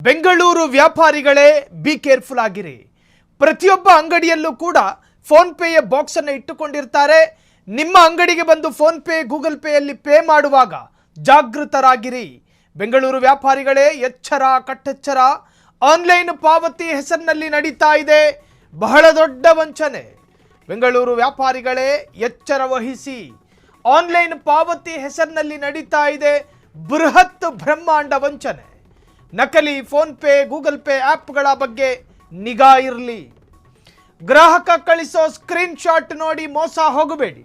Bengaluru ವ್ಯಾಪಾರಿಗಳೇ be careful ಆಗಿರಿ. ಪ್ರತಿಯೊಬ್ಬ ಅಂಗಡಿಯಲ್ಲೂ ಕೂಡ ಫೋನ್ ಪೇಯ ಬಾಕ್ಸ್ ಅನ್ನು ಇಟ್ಟುಕೊಂಡಿರ್ತಾರೆ. ನಿಮ್ಮ ಅಂಗಡಿಗೆ ಬಂದು ಫೋನ್ ಪೇ ಗೂಗಲ್ ಪೇಯಲ್ಲಿ ಪೇ ಮಾಡುವಾಗ ಜಾಗೃತರಾಗಿರಿ. ಬೆಂಗಳೂರು ವ್ಯಾಪಾರಿಗಳೇ ಎಚ್ಚರ ಕಟ್ಟೆಚ್ಚರ. ಆನ್ಲೈನ್ ಪಾವತಿ ಹೆಸರಿನಲ್ಲಿ ನಡೀತಾ ಇದೆ ಬಹಳ ದೊಡ್ಡ ವಂಚನೆ. ಬೆಂಗಳೂರು ವ್ಯಾಪಾರಿಗಳೇ ಎಚ್ಚರ ವಹಿಸಿ. ಆನ್ಲೈನ್ ಪಾವತಿ ಹೆಸರಿನಲ್ಲಿ ನಡೀತಾ ಇದೆ ಬೃಹತ್ ಬ್ರಹ್ಮಾಂಡ ವಂಚನೆ. ನಕಲಿ ಫೋನ್ ಪೇ ಗೂಗಲ್ ಪೇ ಆ್ಯಪ್ಗಳ ಬಗ್ಗೆ ನಿಗಾ ಇರಲಿ. ಗ್ರಾಹಕ ಕಳಿಸೋ ಸ್ಕ್ರೀನ್ ಶಾಟ್ ನೋಡಿ ಮೋಸ ಹೋಗಬೇಡಿ.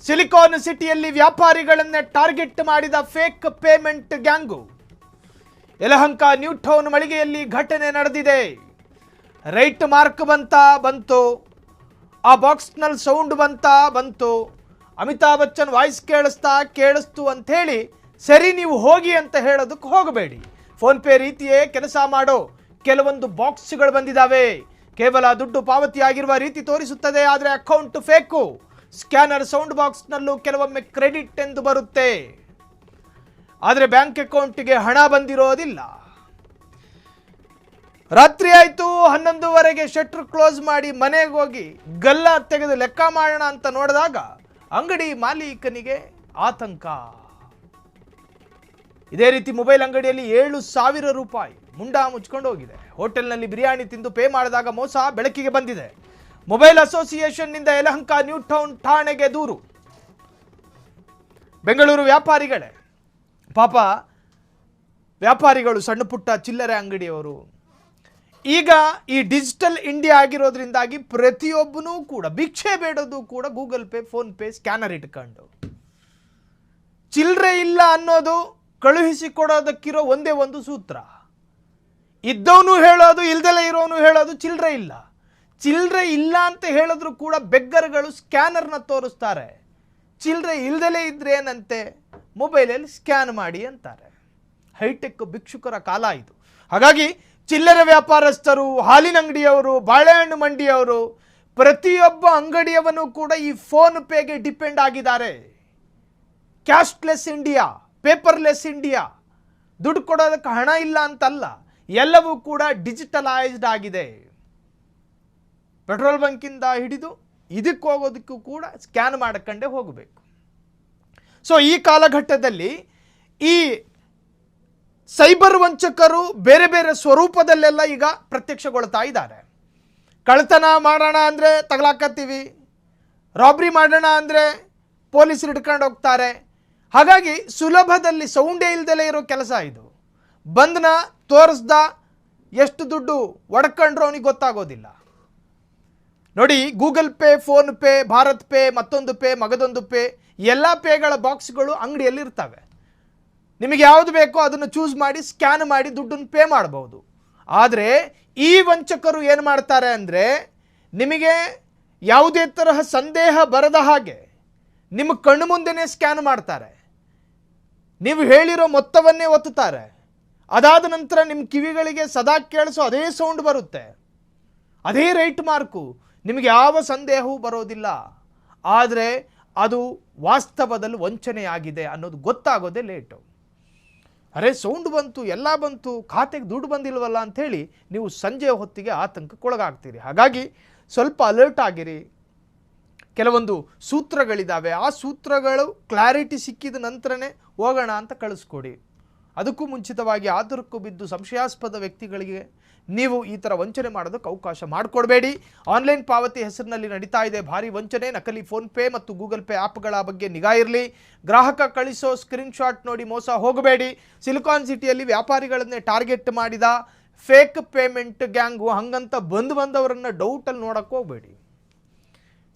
ಸಿಲಿಕಾನ್ ಸಿಟಿಯಲ್ಲಿ ವ್ಯಾಪಾರಿಗಳನ್ನೇ ಟಾರ್ಗೆಟ್ ಮಾಡಿದ fake payment gang. Yelahanka new town ಮಳಿಗೆಯಲ್ಲಿ ಘಟನೆ ನಡೆದಿದೆ. ರೈಟ್ ಮಾರ್ಕ್ ಬಂತು, ಆ ಬಾಕ್ಸ್ನಲ್ಲಿ ಸೌಂಡ್ ಬಂತು. ಅಮಿತಾಬ್ ಬಚ್ಚನ್ ವಾಯ್ಸ್ ಕೇಳಿಸ್ತು ಅಂಥೇಳಿ ಸರಿ ನೀವು ಹೋಗಿ ಅಂತ ಹೇಳೋದಕ್ಕೆ ಹೋಗಬೇಡಿ. ಫೋನ್ ಪೇ ರೀತಿಯೇ ಕೆಲಸ ಮಾಡೋ ಕೆಲವೊಂದು ಬಾಕ್ಸ್ಗಳು ಬಂದಿದ್ದಾವೆ. ಕೇವಲ ದುಡ್ಡು ಪಾವತಿಯಾಗಿರುವ ರೀತಿ ತೋರಿಸುತ್ತದೆ, ಆದರೆ ಅಕೌಂಟ್ ಫೇಕು. ಸ್ಕ್ಯಾನರ್ ಸೌಂಡ್ ಬಾಕ್ಸ್ನಲ್ಲೂ ಕೆಲವೊಮ್ಮೆ ಕ್ರೆಡಿಟ್ ಎಂದು ಬರುತ್ತೆ, ಆದರೆ ಬ್ಯಾಂಕ್ ಅಕೌಂಟ್ಗೆ ಹಣ ಬಂದಿರೋದಿಲ್ಲ. ರಾತ್ರಿ ಆಯಿತು, 11:30 ಶಟ್ರ್ ಕ್ಲೋಸ್ ಮಾಡಿ ಮನೆಗೆ ಹೋಗಿ ಗಲ್ಲ ತೆಗೆದು ಲೆಕ್ಕ ಮಾಡೋಣ ಅಂತ ನೋಡಿದಾಗ ಅಂಗಡಿ ಮಾಲೀಕನಿಗೆ ಆತಂಕ. ಇದೇ ರೀತಿ ಮೊಬೈಲ್ ಅಂಗಡಿಯಲ್ಲಿ 7,000 ರೂಪಾಯಿ ಮುಂಡ ಮುಚ್ಕೊಂಡು ಹೋಗಿದೆ. ಹೋಟೆಲ್ನಲ್ಲಿ ಬಿರಿಯಾನಿ ತಿಂದು ಪೇ ಮಾಡಿದಾಗ ಮೋಸ ಬೆಳಕಿಗೆ ಬಂದಿದೆ. ಮೊಬೈಲ್ ಅಸೋಸಿಯೇಷನ್ನಿಂದ ಯಲಹಂಕ ನ್ಯೂ ಟೌನ್ ಠಾಣೆಗೆ ದೂರು. ಬೆಂಗಳೂರು ವ್ಯಾಪಾರಿಗಳೇ ಪಾಪ, ವ್ಯಾಪಾರಿಗಳು ಸಣ್ಣ ಪುಟ್ಟ ಚಿಲ್ಲರೆ ಅಂಗಡಿಯವರು ಈಗ ಈ ಡಿಜಿಟಲ್ ಇಂಡಿಯಾ ಆಗಿರೋದ್ರಿಂದಾಗಿ ಪ್ರತಿಯೊಬ್ಬನೂ ಕೂಡ ಭಿಕ್ಷೆ ಬೇಡೋದು ಕೂಡ Google pay phone pay scanner ಇಟ್ಕೊಂಡು. ಚಿಲ್ಲರೆ ಇಲ್ಲ ಅನ್ನೋದು ಕಳುಹಿಸಿಕೊಡೋದಕ್ಕಿರೋ ಒಂದೇ ಒಂದು ಸೂತ್ರ. ಇದ್ದವನು ಹೇಳೋದು, ಇಲ್ದಲೇ ಇರೋನು ಹೇಳೋದು ಚಿಲ್ಲರೆ ಇಲ್ಲ. ಚಿಲ್ಲರೆ ಇಲ್ಲ ಅಂತ ಹೇಳಿದ್ರು ಕೂಡ ಬೆಗ್ಗರ್ಗಳು ಸ್ಕ್ಯಾನರ್ನ ತೋರಿಸ್ತಾರೆ. ಚಿಲ್ಲರೆ ಇಲ್ದಲೇ ಇದ್ರೆ ಏನಂತೆ, ಮೊಬೈಲಲ್ಲಿ ಸ್ಕ್ಯಾನ್ ಮಾಡಿ ಅಂತಾರೆ. ಹೈಟೆಕ್ ಭಿಕ್ಷುಕರ ಕಾಲ ಇದು. ಹಾಗಾಗಿ ಚಿಲ್ಲರೆ ವ್ಯಾಪಾರಸ್ಥರು, ಹಾಲಿನ ಅಂಗಡಿಯವರು, ಬಾಳೆಹಣ್ಣು ಮಂಡಿಯವರು, ಪ್ರತಿಯೊಬ್ಬ ಅಂಗಡಿಯವನು ಕೂಡ ಈ ಫೋನ್ ಪೇಗೆ ಡಿಪೆಂಡ್ ಆಗಿದ್ದಾರೆ. Cashless India, paperless India. ದುಡ್ಡು ಕೊಡೋದಕ್ಕೆ ಹಣ ಇಲ್ಲ ಅಂತಲ್ಲ, ಎಲ್ಲವೂ ಕೂಡ ಡಿಜಿಟಲೈಸ್ಡ್ ಆಗಿದೆ. ಪೆಟ್ರೋಲ್ ಬಂಕಿಂದ ಹಿಡಿದು ಇದಕ್ಕೆ ಹೋಗೋದಕ್ಕೂ ಕೂಡ ಸ್ಕ್ಯಾನ್ ಮಾಡ್ಕೊಂಡೇ ಹೋಗಬೇಕು. ಸೊ ಈ ಕಾಲಘಟ್ಟದಲ್ಲಿ ಈ ಸೈಬರ್ ವಂಚಕರು ಬೇರೆ ಬೇರೆ ಸ್ವರೂಪದಲ್ಲೆಲ್ಲ ಈಗ ಪ್ರತ್ಯಕ್ಷಗೊಳ್ತಾ ಇದ್ದಾರೆ. ಕಳ್ಳತನ ಮಾಡೋಣ ಅಂದರೆ ತಗಲಾಕತ್ತೀವಿ, ರಾಬ್ರಿ ಮಾಡೋಣ ಅಂದರೆ ಪೊಲೀಸರು ಹಿಡ್ಕೊಂಡು ಹೋಗ್ತಾರೆ. ಹಾಗಾಗಿ ಸುಲಭದಲ್ಲಿ ಸೌಂಡೇ ಇಲ್ದಲೇ ಇರೋ ಕೆಲಸ ಇದು. ಬಂದನ ತೋರಿಸ್ದ ಎಷ್ಟು ದುಡ್ಡು ಒಡ್ಕೊಂಡ್ರು ಅವನಿಗೆ ಗೊತ್ತಾಗೋದಿಲ್ಲ. ನೋಡಿ, Google pay, phone pay, Bharat pay, ಮತ್ತೊಂದು ಪೇ, ಮಗದೊಂದು ಪೇ, ಎಲ್ಲ ಪೇಗಳ ಬಾಕ್ಸ್ಗಳು ಅಂಗಡಿಯಲ್ಲಿ ಇರ್ತವೆ. ನಿಮಗೆ ಯಾವುದು ಬೇಕೋ ಅದನ್ನು ಚೂಸ್ ಮಾಡಿ ಸ್ಕ್ಯಾನ್ ಮಾಡಿ ದುಡ್ಡನ್ನು ಪೇ ಮಾಡಬಹುದು. ಆದರೆ ಈ ವಂಚಕರು ಏನು ಮಾಡ್ತಾರೆ ಅಂದರೆ, ನಿಮಗೆ ಯಾವುದೇ ತರಹ ಸಂದೇಹ ಬರದ ಹಾಗೆ ನಿಮ್ಮ ಕಣ್ಣು ಮುಂದೆನೇ ಸ್ಕ್ಯಾನ್ ಮಾಡ್ತಾರೆ. ನೀವು ಹೇಳಿರೋ ಮೊತ್ತವನ್ನೇ ಒತ್ತುತ್ತಾರೆ. ಅದಾದ ನಂತರ ನಿಮ್ಮ ಕಿವಿಗಳಿಗೆ ಸದಾ ಕೇಳಿಸೋ ಅದೇ ಸೌಂಡ್ ಬರುತ್ತೆ, ಅದೇ ರೈಟ್ ಮಾರ್ಕು. ನಿಮಗೆ ಯಾವ ಸಂದೇಹವೂ ಬರೋದಿಲ್ಲ. ಆದರೆ ಅದು ವಾಸ್ತವದಲ್ಲಿ ವಂಚನೆಯಾಗಿದೆ ಅನ್ನೋದು ಗೊತ್ತಾಗೋದೇ ಲೇಟು. ಅರೆ, ಸೌಂಡ್ ಬಂತು, ಎಲ್ಲ ಬಂತು, ಖಾತೆಗೆ ದುಡ್ಡು ಬಂದಿಲ್ವಲ್ಲ ಅಂಥೇಳಿ ನೀವು ಸಂಜೆ ಹೊತ್ತಿಗೆ ಆತಂಕಕ್ಕೊಳಗಾಗ್ತೀರಿ. ಹಾಗಾಗಿ ಸ್ವಲ್ಪ ಅಲರ್ಟ್ ಆಗಿರಿ. ಕೆಲವೊಂದು ಸೂತ್ರಗಳಿದ್ದಾವೆ, ಆ ಸೂತ್ರಗಳು ಕ್ಲಾರಿಟಿ ಸಿಕ್ಕಿದ ನಂತರನೇ ಹೋಗೋಣ ಅಂತ ಕಳಿಸ್ಕೊಡಿ. ಅದಕ್ಕೂ ಮುಂಚಿತವಾಗಿ ಆತುರಕ್ಕೂ ಬಿದ್ದು ಸಂಶಯಾಸ್ಪದ ವ್ಯಕ್ತಿಗಳಿಗೆ ನೀವು ಈ ಥರ ವಂಚನೆ ಮಾಡೋದಕ್ಕೆ ಅವಕಾಶ ಮಾಡಿಕೊಡ್ಬೇಡಿ. ಆನ್ಲೈನ್ ಪಾವತಿ ಹೆಸರಿನಲ್ಲಿ ನಡೀತಾ ಇದೆ ಭಾರಿ ವಂಚನೆ. ನಕಲಿ ಫೋನ್ ಪೇ ಮತ್ತು ಗೂಗಲ್ ಪೇ ಆ್ಯಪ್ಗಳ ಬಗ್ಗೆ ನಿಗಾ ಇರಲಿ. ಗ್ರಾಹಕ ಕಳಿಸೋ ಸ್ಕ್ರೀನ್ ಶಾಟ್ ನೋಡಿ ಮೋಸ ಹೋಗಬೇಡಿ. ಸಿಲಿಕಾನ್ ಸಿಟಿಯಲ್ಲಿ ವ್ಯಾಪಾರಿಗಳನ್ನೇ ಟಾರ್ಗೆಟ್ ಮಾಡಿದ ಫೇಕ್ ಪೇಮೆಂಟ್ ಗ್ಯಾಂಗು. ಹಂಗಂತ ಬಂದವರನ್ನು ಡೌಟಲ್ಲಿ ನೋಡೋಕ್ಕೆ ಹೋಗಬೇಡಿ.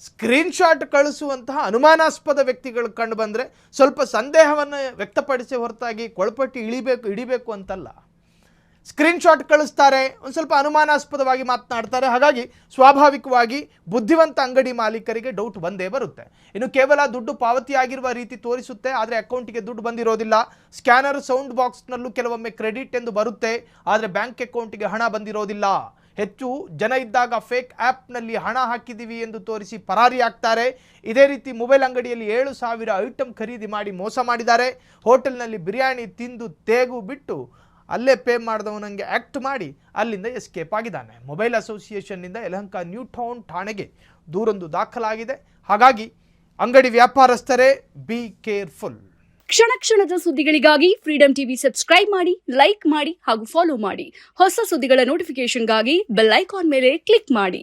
ಸ್ಕ್ರೀನ್ ಶಾಟ್ ಕಳಿಸುವಂತಹ ಅನುಮಾನಾಸ್ಪದ ವ್ಯಕ್ತಿಗಳು ಕಂಡು ಬಂದರೆ ಸ್ವಲ್ಪ ಸಂದೇಹವನ್ನು ವ್ಯಕ್ತಪಡಿಸಿ ಹೊರತಾಗಿ ಕೊಳಪಟ್ಟಿ ಹಿಡಿಬೇಕು ಅಂತಲ್ಲ. ಸ್ಕ್ರೀನ್ ಶಾಟ್ ಕಳಿಸ್ತಾರೆ, ಒಂದು ಸ್ವಲ್ಪ ಅನುಮಾನಾಸ್ಪದವಾಗಿ ಮಾತನಾಡ್ತಾರೆ. ಹಾಗಾಗಿ ಸ್ವಾಭಾವಿಕವಾಗಿ ಬುದ್ಧಿವಂತ ಅಂಗಡಿ ಮಾಲೀಕರಿಗೆ ಡೌಟ್ ಬಂದೇ ಬರುತ್ತೆ. ಇನ್ನು ಕೇವಲ ದುಡ್ಡು ಪಾವತಿಯಾಗಿರುವ ರೀತಿ ತೋರಿಸುತ್ತೆ, ಆದರೆ ಅಕೌಂಟಿಗೆ ದುಡ್ಡು ಬಂದಿರೋದಿಲ್ಲ. ಸ್ಕ್ಯಾನರ್ ಸೌಂಡ್ ಬಾಕ್ಸ್ನಲ್ಲೂ ಕೆಲವೊಮ್ಮೆ ಕ್ರೆಡಿಟ್ ಎಂದು ಬರುತ್ತೆ, ಆದರೆ ಬ್ಯಾಂಕ್ ಅಕೌಂಟಿಗೆ ಹಣ ಬಂದಿರೋದಿಲ್ಲ. ಹೆಚ್ಚು ಜನ ಇದ್ದಾಗ ಫೇಕ್ ಆ್ಯಪ್ನಲ್ಲಿ ಹಣ ಹಾಕಿದ್ದೀವಿ ಎಂದು ತೋರಿಸಿ ಪರಾರಿ ಆಗ್ತಾರೆ. ಇದೇ ರೀತಿ ಮೊಬೈಲ್ ಅಂಗಡಿಯಲ್ಲಿ 7,000 ಐಟಮ್ ಖರೀದಿ ಮಾಡಿ ಮೋಸ ಮಾಡಿದ್ದಾರೆ. ಹೋಟೆಲ್ನಲ್ಲಿ ಬಿರಿಯಾನಿ ತಿಂದು ತೇಗು ಬಿಟ್ಟು ಅಲ್ಲೇ ಪೇ ಮಾಡಿದವನಂಗೆ ಆ್ಯಕ್ಟ್ ಮಾಡಿ ಅಲ್ಲಿಂದ ಎಸ್ಕೇಪ್ ಆಗಿದ್ದಾನೆ. ಮೊಬೈಲ್ ಅಸೋಸಿಯೇಷನ್ನಿಂದ ಯಲಹಂಕ ನ್ಯೂ ಟೌನ್ ಠಾಣೆಗೆ ದೂರೊಂದು ದಾಖಲಾಗಿದೆ. ಹಾಗಾಗಿ ಅಂಗಡಿ ವ್ಯಾಪಾರಸ್ಥರೇ ಬಿ ಕೇರ್ಫುಲ್. ಕ್ಷಣ ಕ್ಷಣದ ಸುದ್ದಿಗಳಿಗಾಗಿ ಫ್ರೀಡಂ ಟಿವಿ ಸಬ್ಸ್ಕ್ರೈಬ್ ಮಾಡಿ, ಲೈಕ್ ಮಾಡಿ ಹಾಗೂ ಫಾಲೋ ಮಾಡಿ. ಹೊಸ ಸುದ್ದಿಗಳ ನೋಟಿಫಿಕೇಶನ್ಗಾಗಿ ಬೆಲ್ ಐಕಾನ್ ಮೇಲೆ ಕ್ಲಿಕ್ ಮಾಡಿ.